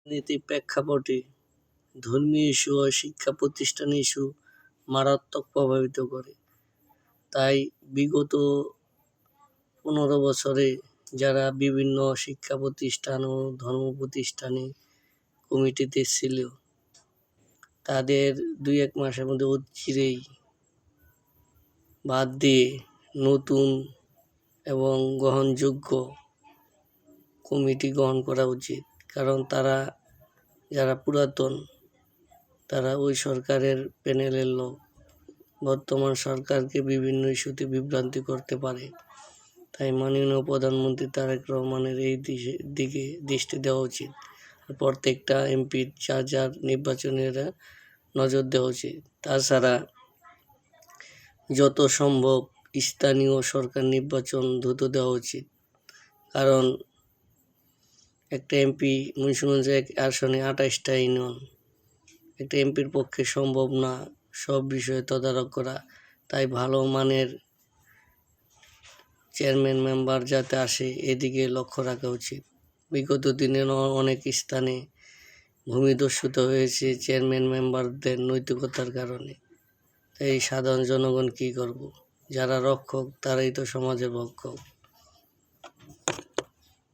নীতি প্রেক্ষাপটে ধর্মীয় ইস্যু ও শিক্ষা প্রতিষ্ঠান ইস্যু মারাত্মক প্রভাবিত করে। তাই বিগত 15 বছরে যারা বিভিন্ন শিক্ষা প্রতিষ্ঠান ও ধর্ম প্রতিষ্ঠানে কমিটিতে ছিল, তাদের 2-1 মাসের মধ্যে অচিরেই বাদ দিয়ে নতুন এবং গ্রহণযোগ্য কমিটি গ্রহণ করা উচিত। কারণ তারা যারা পুরাতন, তারা ওই সরকারের প্যানেলের লোক, বর্তমান সরকারকে বিভিন্ন ইস্যুতে বিভ্রান্তি করতে পারে। তাই মাননীয় প্রধানমন্ত্রী তারেক রহমানের এই দিকে দৃষ্টি দেওয়া উচিত। প্রত্যেকটা এমপির যার নির্বাচনের নজর দেওয়া উচিত। তাছাড়া যত সম্ভব স্থানীয় সরকার নির্বাচন দ্রুত দেওয়া উচিত। কারণ একটা এমপি মুন্সিগঞ্জ আসনে 28টা ইউনিয়ন, একটা এমপির পক্ষে সম্ভব না সব বিষয়ে তদারক করা। তাই ভালো মানের চেয়ারম্যান মেম্বার যাতে আসে, এদিকে লক্ষ্য রাখা উচিত। বিগত দিনে অনেক স্থানে ভূমিদস্যুতা হয়েছে চেয়ারম্যান মেম্বারদের নৈতিকতার কারণে। তাই সাধারণ জনগণ কী করব? যারা রক্ষক তারাই তো সমাজের ভক্ষক।